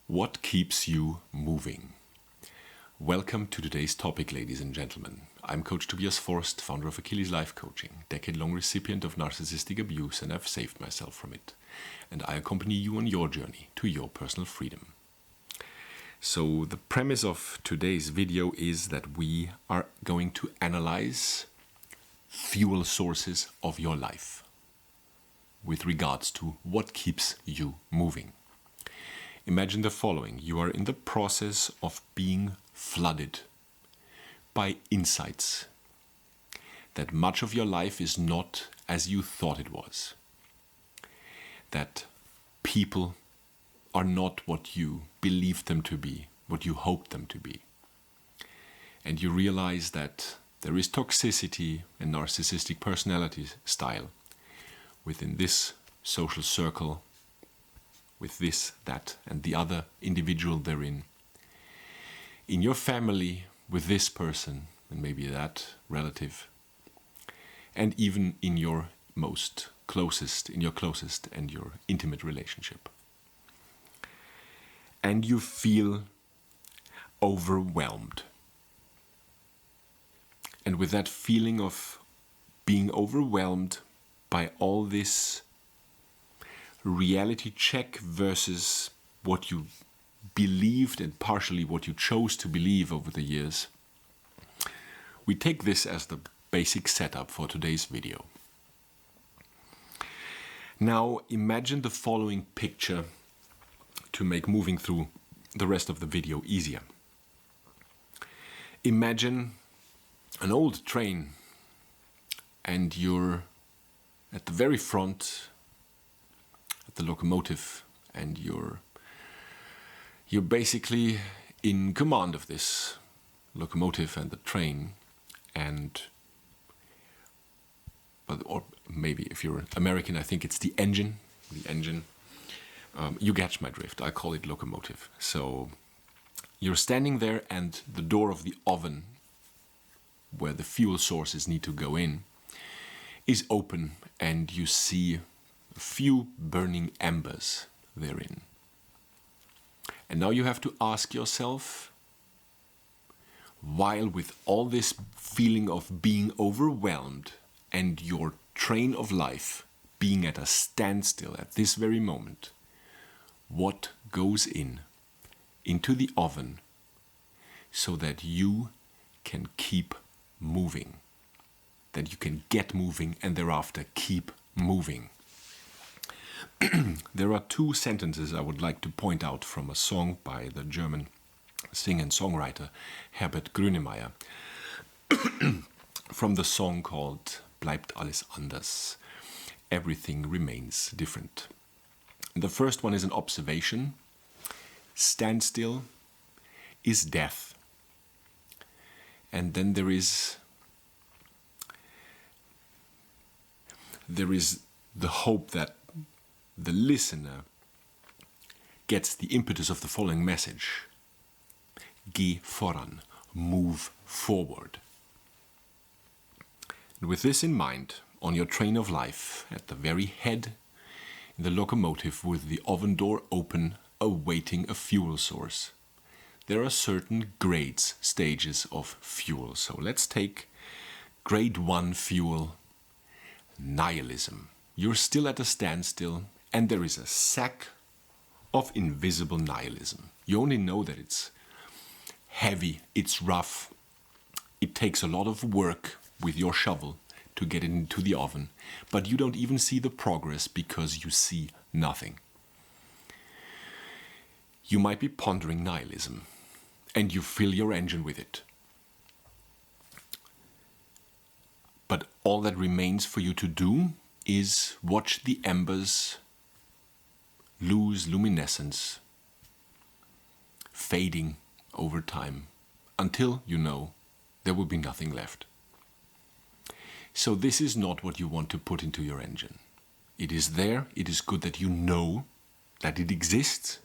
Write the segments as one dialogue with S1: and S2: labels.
S1: What keeps you moving? Welcome to today's topic, ladies and gentlemen. I'm Coach Tobias Forst, founder of Achilles Life Coaching, decade-long recipient of narcissistic abuse, and I've saved myself from it. And I accompany you on your journey to your personal freedom. So the premise of today's video is that we are going to analyze fuel sources of your life with regards to what keeps you moving. Imagine the following. You are in the process of being flooded by insights that much of your life is not as you thought it was. That people are not what you believed them to be, what you hoped them to be. And you realize that there is toxicity and narcissistic personality style within this social circle, with this, that, and the other individual therein. In your family, with this person, and maybe that relative, and even in your closest and your intimate relationship. And you feel overwhelmed. And with that feeling of being overwhelmed by all this reality check versus what you believed and partially what you chose to believe over the years, we take this as the basic setup for today's video. Now imagine the following picture to make moving through the rest of the video easier. Imagine an old train and you're at the very front at the locomotive, and you're basically in command of this locomotive and the train, or maybe if you're American, I think it's the engine. You catch my drift. I call it locomotive. So you're standing there, and the door of the oven, where the fuel sources need to go in, is open, and you see a few burning embers therein. And now you have to ask yourself, while with all this feeling of being overwhelmed and your train of life being at a standstill at this very moment, what goes into the oven so that you can keep moving, that you can get moving and thereafter keep moving? There are two sentences I would like to point out from a song by the German singer and songwriter Herbert Grönemeyer, from the song called Bleibt alles anders, Everything Remains Different. The first one is an observation. Standstill is death. And then there is the hope that the listener gets the impetus of the following message. Geh voran, move forward. And with this in mind, on your train of life, at the very head, in the locomotive with the oven door open, awaiting a fuel source, there are certain grades, stages of fuel. So let's take grade 1 fuel, nihilism. You're still at a standstill, and there is a sack of invisible nihilism. You only know that it's heavy, it's rough, it takes a lot of work with your shovel to get it into the oven, but you don't even see the progress because you see nothing. You might be pondering nihilism, and you fill your engine with it. But all that remains for you to do is watch the embers lose luminescence, fading over time, until you know there will be nothing left. So this is not what you want to put into your engine. It is there, it is good that you know that it exists,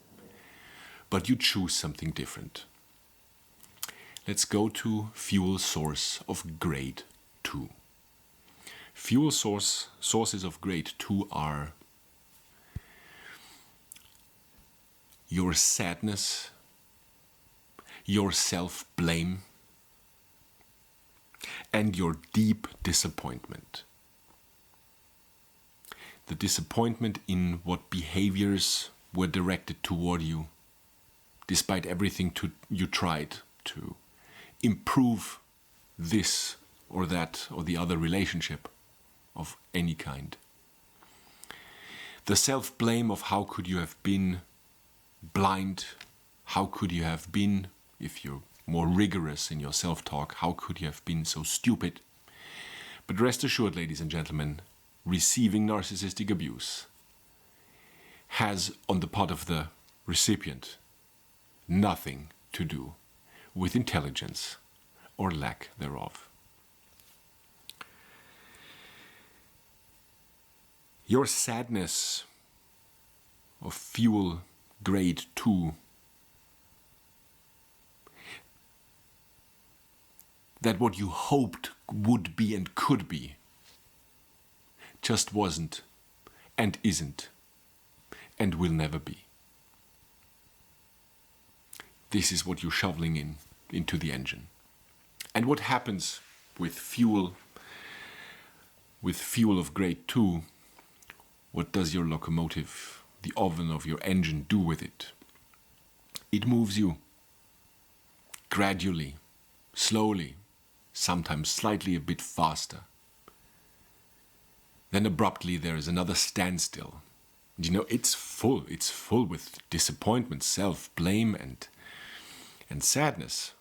S1: but you choose something different. Let's go to fuel source of grade 2. Fuel sources of grade 2 are your sadness, your self-blame, and your deep disappointment. The disappointment in what behaviors were directed toward you, despite everything you tried to improve this or that or the other relationship of any kind. The self-blame of how could you have been blind, how could you have been, if you're more rigorous in your self-talk, how could you have been so stupid? But rest assured, ladies and gentlemen, receiving narcissistic abuse has, on the part of the recipient, nothing to do with intelligence or lack thereof. Your sadness of fuel grade 2, that what you hoped would be and could be just wasn't and isn't and will never be. This is what you're shoveling into the engine. And what happens with fuel of grade 2, what does your locomotive, the oven of your engine, do with it? It moves you gradually, slowly, sometimes slightly a bit faster. Then abruptly there is another standstill. You know, it's full with disappointment, self-blame and sadness.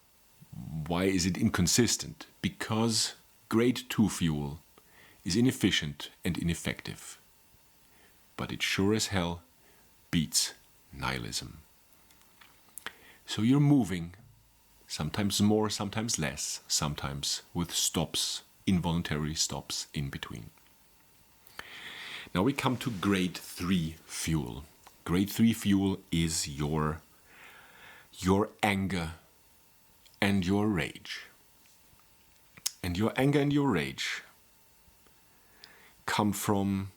S1: Why is it inconsistent? Because grade 2 fuel is inefficient and ineffective. But it sure as hell beats nihilism. So you're moving, sometimes more, sometimes less, sometimes with stops, involuntary stops in between. Now we come to grade 3 fuel. Grade 3 fuel is your anger and your rage. And your anger and your rage come from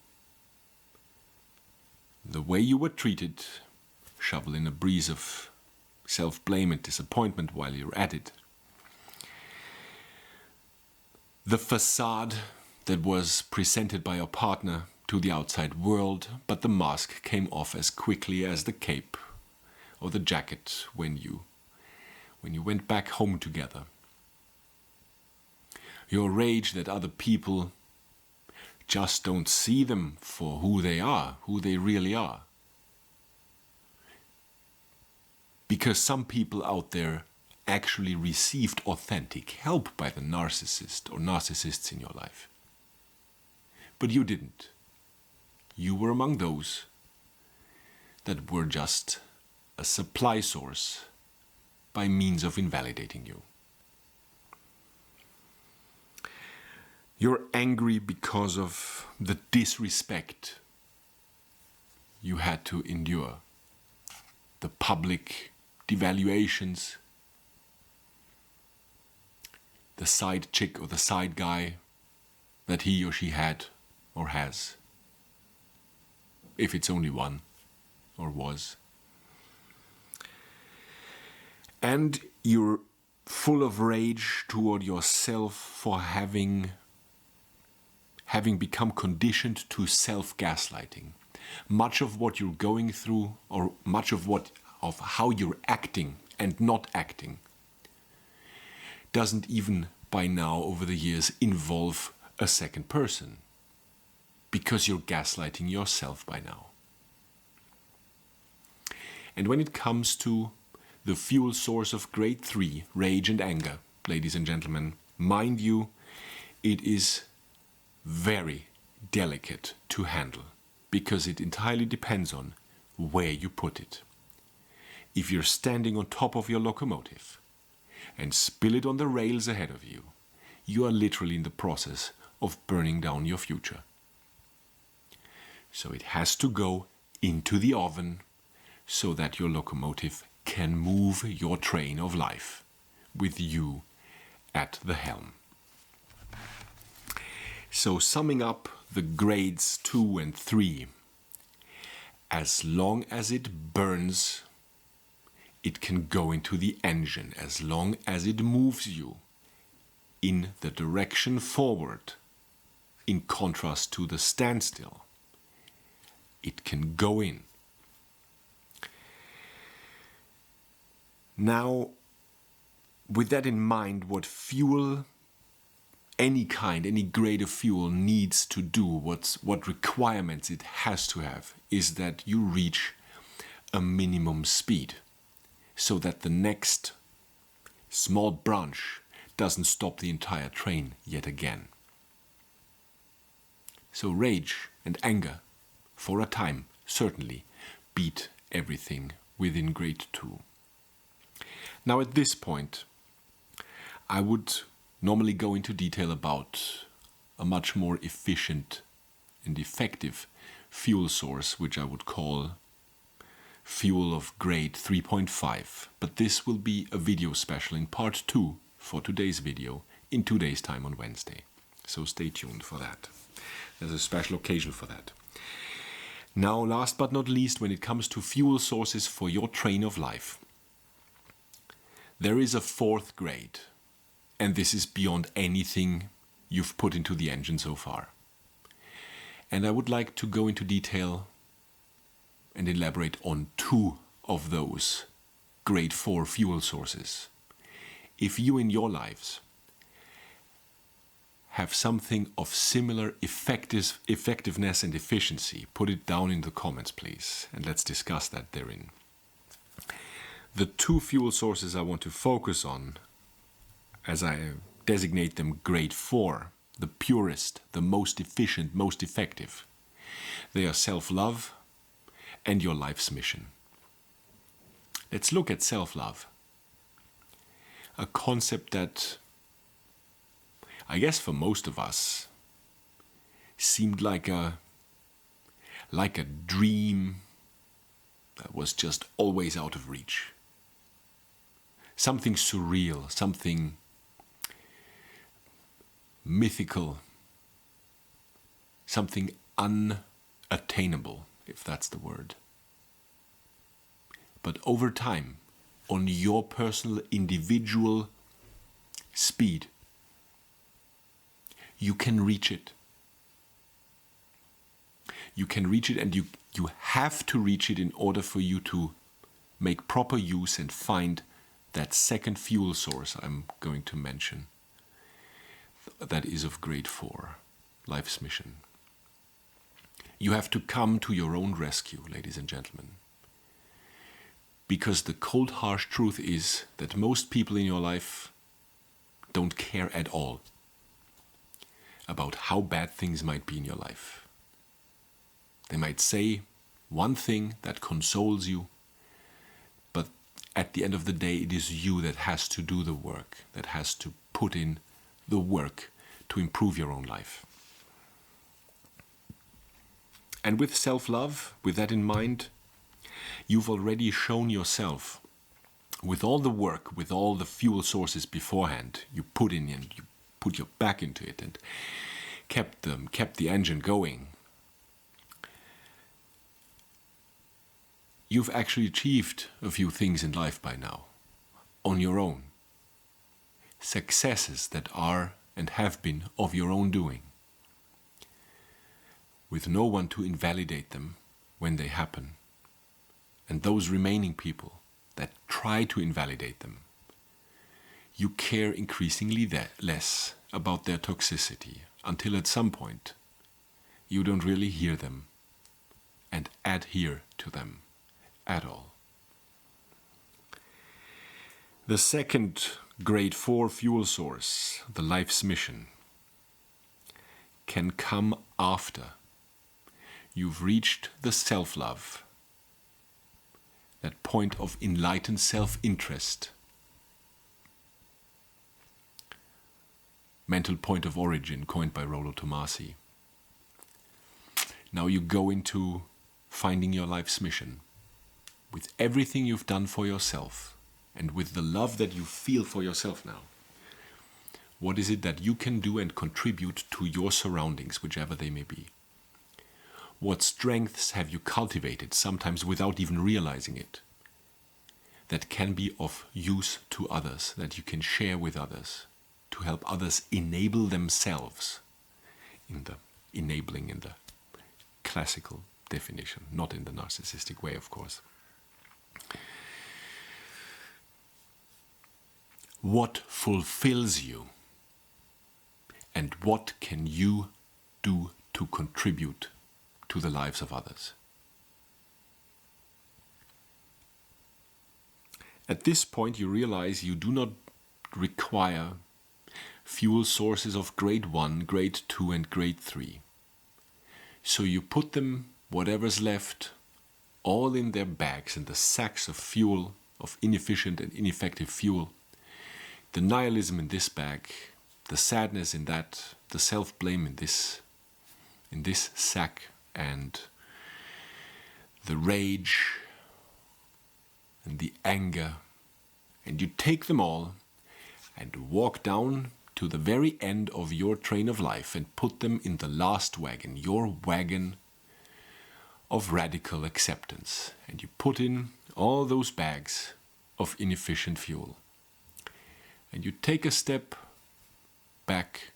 S1: the way you were treated, shovel in a breeze of self-blame and disappointment while you're at it. The facade that was presented by your partner to the outside world, but the mask came off as quickly as the cape or the jacket when you went back home together. Your rage that other people just don't see them for who they are, who they really are. Because some people out there actually received authentic help by the narcissist or narcissists in your life. But you didn't. You were among those that were just a supply source by means of invalidating you. You're angry because of the disrespect you had to endure, the public devaluations, the side chick or the side guy that he or she had or has, if it's only one or was. And you're full of rage toward yourself for having become conditioned to self-gaslighting. Much of what you're going through, or much of how you're acting and not acting, doesn't even by now over the years involve a second person, because you're gaslighting yourself by now. And when it comes to the fuel source of grade 3, rage and anger, ladies and gentlemen, mind you, it is very delicate to handle, because it entirely depends on where you put it. If you're standing on top of your locomotive and spill it on the rails ahead of you, you are literally in the process of burning down your future. So it has to go into the oven so that your locomotive can move your train of life with you at the helm. So summing up the grades 2 and 3, as long as it burns it can go into the engine as long as it moves you in the direction forward, in contrast to the standstill. It can go in. Now, with that in mind, what fuel, any kind, any grade of fuel needs to do, what requirements it has to have, is that you reach a minimum speed so that the next small branch doesn't stop the entire train yet again. So rage and anger, for a time, certainly beat everything within grade 2. Now at this point, I would normally go into detail about a much more efficient and effective fuel source, which I would call fuel of grade 3.5. But this will be a video special in part 2 for today's video in 2 days' time on Wednesday. So stay tuned for that. There's a special occasion for that. Now, last but not least, when it comes to fuel sources for your train of life, there is a 4th grade, and this is beyond anything you've put into the engine so far. And I would like to go into detail and elaborate on 2 of those grade 4 fuel sources. If you in your lives have something of similar effectiveness and efficiency, put it down in the comments, please, and let's discuss that therein. The 2 fuel sources I want to focus on, as I designate them grade 4, the purest, the most efficient, most effective, they are self-love and your life's mission. Let's look at self-love, a concept that I guess for most of us seemed like a dream that was just always out of reach. Something surreal, something mythical, something unattainable, if that's the word. But over time, on your personal, individual speed, you can reach it. You can reach it, and you have to reach it in order for you to make proper use and find that second fuel source I'm going to mention. That is of grade 4, life's mission. You have to come to your own rescue, ladies and gentlemen. Because the cold, harsh truth is that most people in your life don't care at all about how bad things might be in your life. They might say one thing that consoles you, but at the end of the day, it is you that has to do the work, that has to put in the work to improve your own life. And with self-love, with that in mind, you've already shown yourself, with all the work, with all the fuel sources beforehand, you put in and you put your back into it and kept the engine going. You've actually achieved a few things in life by now, on your own. Successes that are and have been of your own doing, with no one to invalidate them when they happen. And those remaining people that try to invalidate them, you care increasingly less about their toxicity until at some point you don't really hear them and adhere to them at all. The second grade 4 fuel source, the life's mission, can come after you've reached the self-love, that point of enlightened self-interest, mental point of origin coined by Rollo Tomasi. Now you go into finding your life's mission with everything you've done for yourself and with the love that you feel for yourself now. What is it that you can do and contribute to your surroundings, whichever they may be? What strengths have you cultivated, sometimes without even realizing it, that can be of use to others, that you can share with others, to help others enable themselves, in the enabling in the classical definition, not in the narcissistic way, of course. What fulfills you, and what can you do to contribute to the lives of others? At this point, you realize you do not require fuel sources of grade 1, grade 2, and grade 3. So you put them, whatever's left, all in their bags, in the sacks of fuel, of inefficient and ineffective fuel. The nihilism in this bag, the sadness in that, the self-blame in this sack, and the rage and the anger. And you take them all and walk down to the very end of your train of life and put them in the last wagon, your wagon of radical acceptance. And you put in all those bags of inefficient fuel. And you take a step back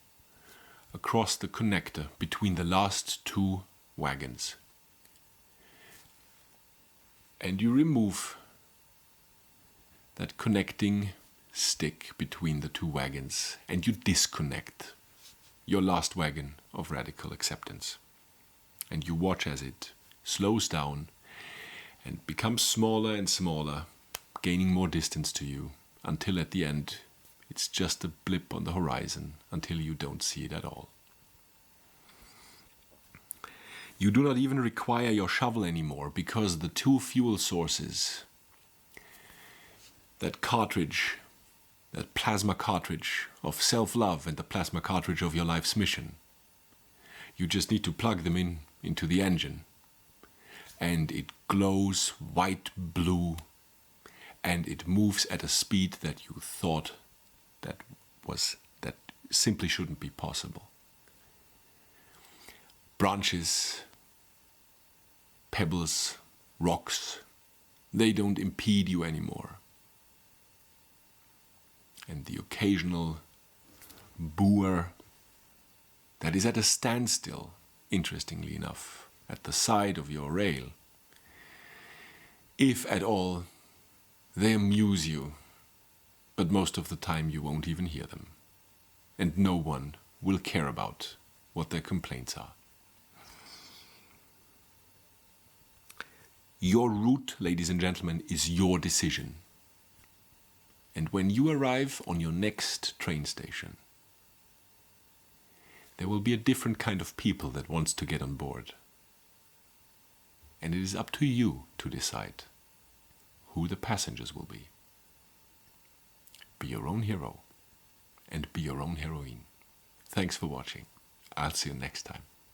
S1: across the connector between the last two wagons. And you remove that connecting stick between the two wagons, and you disconnect your last wagon of radical acceptance. And you watch as it slows down and becomes smaller and smaller, gaining more distance to you, until at the end it's just a blip on the horizon, until you don't see it at all. You do not even require your shovel anymore, because the two fuel sources, that cartridge, that plasma cartridge of self-love and the plasma cartridge of your life's mission, you just need to plug them into the engine, and it glows white blue, and it moves at a speed that you thought that simply shouldn't be possible. Branches, pebbles, rocks, they don't impede you anymore. And the occasional boer that is at a standstill, interestingly enough, at the side of your rail, if at all, they amuse you, but most of the time you won't even hear them, and no one will care about what their complaints are. Your route, ladies and gentlemen, is your decision. And when you arrive on your next train station, there will be a different kind of people that wants to get on board. And it is up to you to decide who the passengers will be. Be your own hero and be your own heroine. Thanks for watching. I'll see you next time.